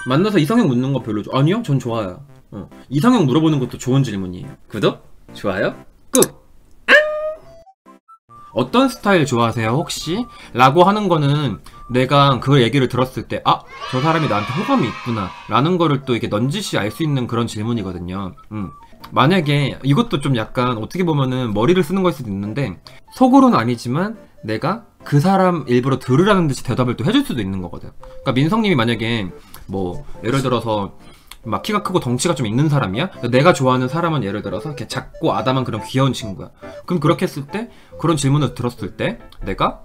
만나서 이상형 묻는 거 별로죠? 아니요, 전 좋아요. 이상형 물어보는 것도 좋은 질문이에요. 구독, 좋아요, 꾹! 어떤 스타일 좋아하세요, 혹시? 라고 하는 거는 내가 그 얘기를 들었을 때, 아, 저 사람이 나한테 호감이 있구나 라는 거를 또 이렇게 넌지시 알 수 있는 그런 질문이거든요. 만약에 이것도 좀 약간 어떻게 보면은 머리를 쓰는 걸 수도 있는데, 속으로는 아니지만 내가 그 사람 일부러 들으라는 듯이 대답을 또 해줄 수도 있는 거거든. 그러니까 민성님이 만약에 뭐 예를 들어서 막 키가 크고 덩치가 좀 있는 사람이야? 내가 좋아하는 사람은 예를 들어서 이렇게 작고 아담한 그런 귀여운 친구야. 그럼 그렇게 했을 때, 그런 질문을 들었을 때 내가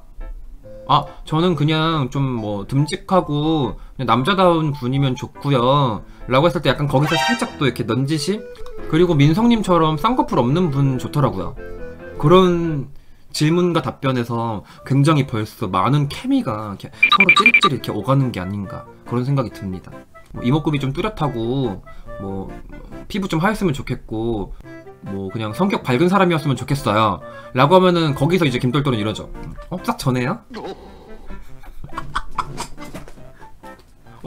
아, 저는 그냥 좀 뭐 듬직하고 그냥 남자다운 분이면 좋고요 라고 했을 때 약간 거기서 살짝 또 이렇게 넌지시? 그리고 민성님처럼 쌍꺼풀 없는 분 좋더라고요. 그런 질문과 답변에서 굉장히 벌써 많은 케미가 이렇게 서로 찌릿찌릿 이렇게 오가는 게 아닌가 그런 생각이 듭니다. 뭐 이목구비 좀 뚜렷하고 뭐 피부 좀 하였으면 좋겠고 뭐 그냥 성격 밝은 사람이었으면 좋겠어요 라고 하면은 거기서 이제 김돌돌은 이러죠. 딱 전에요?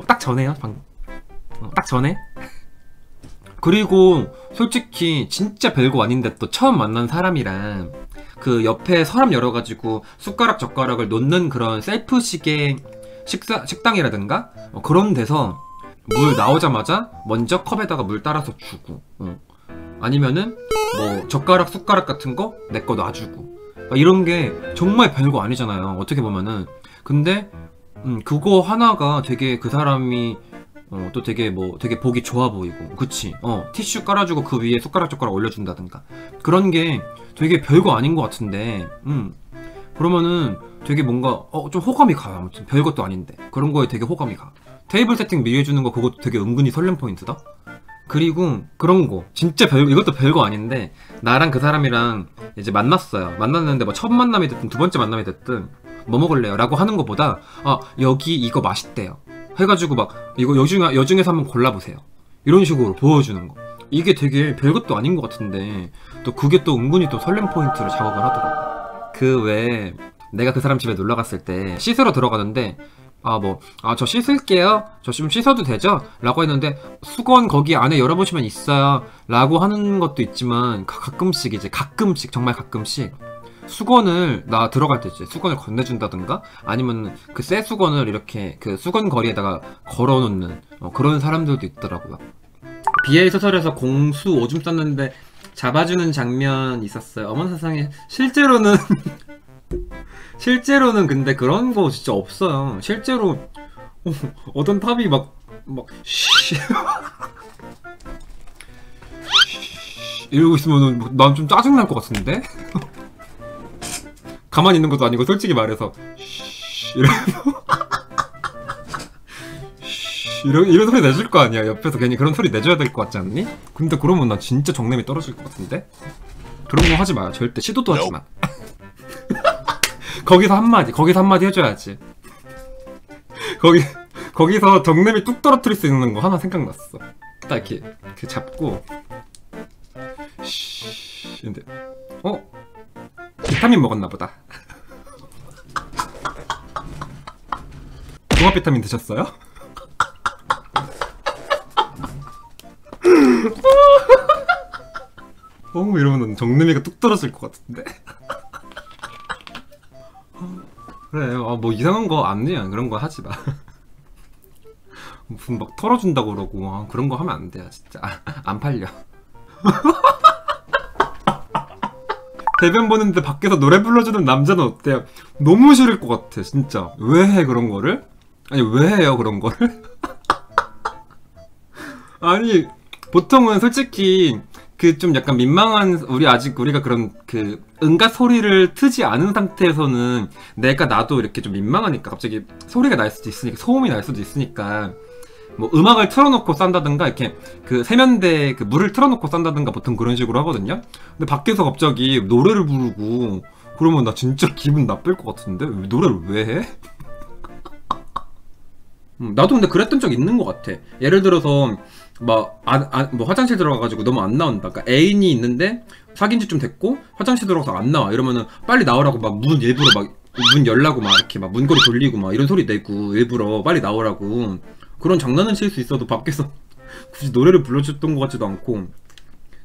딱 전에요? 방금 딱 전에? 그리고 솔직히 진짜 별거 아닌데 또 처음 만난 사람이랑 그 옆에 사람 열어가지고 숟가락 젓가락을 놓는 그런 셀프식의 식당이라든가 그런 데서 물 나오자마자 먼저 컵에다가 물 따라서 주고 아니면은 뭐 젓가락 숟가락 같은 거 내 거 놔주고 이런 게 정말 별거 아니잖아요, 어떻게 보면은. 근데 그거 하나가 되게 그 사람이 또 되게 뭐 되게 보기 좋아 보이고, 그치? 티슈 깔아주고 그 위에 숟가락 젓가락 올려준다든가 그런 게 되게 별거 아닌 것 같은데 그러면은 되게 뭔가 좀 호감이 가요. 아무튼 별것도 아닌데 그런 거에 되게 호감이 가. 테이블 세팅 미리 해주는 거 그것도 되게 은근히 설렘 포인트다. 그리고 그런 거 진짜 이것도 별거 아닌데, 나랑 그 사람이랑 이제 만났어요. 만났는데 뭐 첫 만남이 됐든 두 번째 만남이 됐든 뭐 먹을래요? 라고 하는 것보다 아, 여기 이거 맛있대요 해가지고 막 이거 여중에서 한번 골라보세요 이런 식으로 보여주는 거, 이게 되게 별것도 아닌 것 같은데 또 그게 또 은근히 또 설렘 포인트를 자극을 하더라고. 그 외에 내가 그 사람 집에 놀러 갔을 때 씻으러 들어가는데 저 씻을게요, 저 좀 씻어도 되죠? 라고 했는데 수건 거기 안에 열어보시면 있어요 라고 하는 것도 있지만 가끔씩 정말 가끔씩 수건을 나 들어갈 때 이제 수건을 건네준다든가 아니면 그 새 수건을 이렇게 그 수건 거리에다가 걸어놓는 그런 사람들도 있더라고요. BL 소설에서 공수 오줌 쌌는데 잡아주는 장면 있었어요. 어머 세상에. 실제로는 근데 그런 거 진짜 없어요. 실제로 어떤 탑이 막 이러고 있으면은 난 좀 짜증날 것 같은데? 가만히 있는 것도 아니고 솔직히 말해서 이런 소리 내줄 거 아니야. 옆에서 괜히 그런 소리 내줘야 될 것 같지 않니? 근데 그러면 나 진짜 정냄이 떨어질 것 같은데? 그런 거 하지 마요. 절대 시도도 하지 마. 거기서 한마디 해줘야지. 거기서 정냄이 뚝 떨어뜨릴 수 있는 거 하나 생각났어. 딱 이렇게 잡고 근데 비타민 먹었나 보다. 종합 비타민 드셨어요? 이러면 정내미가 뚝 떨어질 것 같은데. 그래, 뭐 이상한 거 아니야. 그런 거 하지 마. 무슨 막 털어준다고 그러고 그런 거 하면 안 돼요, 진짜. 안 팔려. 대변 보는데 밖에서 노래 불러주는 남자는 어때요? 너무 싫을 것 같아, 진짜. 왜 해, 그런 거를? 아니, 왜 해요, 그런 거를? 아니, 보통은 솔직히 그 좀 약간 민망한, 우리가 그런 그 응가 소리를 트지 않은 상태에서는 나도 이렇게 좀 민망하니까 갑자기 소리가 날 수도 있으니까, 소음이 날 수도 있으니까 뭐 음악을 틀어놓고 싼다든가 이렇게 그 세면대 그 물을 틀어놓고 싼다든가 보통 그런 식으로 하거든요. 근데 밖에서 갑자기 노래를 부르고 그러면 나 진짜 기분 나쁠 것 같은데? 노래를 왜 해? 나도 근데 그랬던 적 있는 것 같아. 예를 들어서 뭐 화장실 들어가가지고 너무 안 나온다. 그러니까 애인이 있는데 사귄 지 좀 됐고 화장실 들어가서 안 나와. 이러면은 빨리 나오라고 막 일부러 문 열라고 막 이렇게 막 문고리 돌리고 막 이런 소리 내고 일부러 빨리 나오라고 그런 장난은 칠 수 있어도 밖에서 굳이 노래를 불러줬던 것 같지도 않고,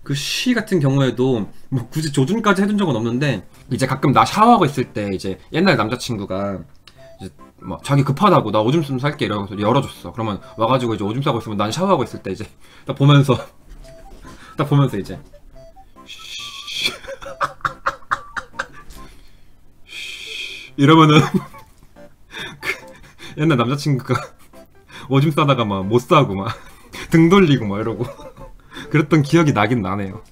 그 쉬 같은 경우에도 뭐 굳이 조준까지 해준 적은 없는데, 이제 가끔 나 샤워하고 있을 때 이제 옛날 남자친구가 이제 뭐 자기 급하다고 나 오줌 좀 살게 이러면서 열어줬어. 그러면 와가지고 이제 오줌 싸고 있으면 난 샤워하고 있을 때 이제 딱 보면서 딱 보면서 이제 이러면은 그 옛날 남자친구가 오줌 싸다가 막 못 싸고 막 등 돌리고 막 이러고 그랬던 기억이 나긴 나네요.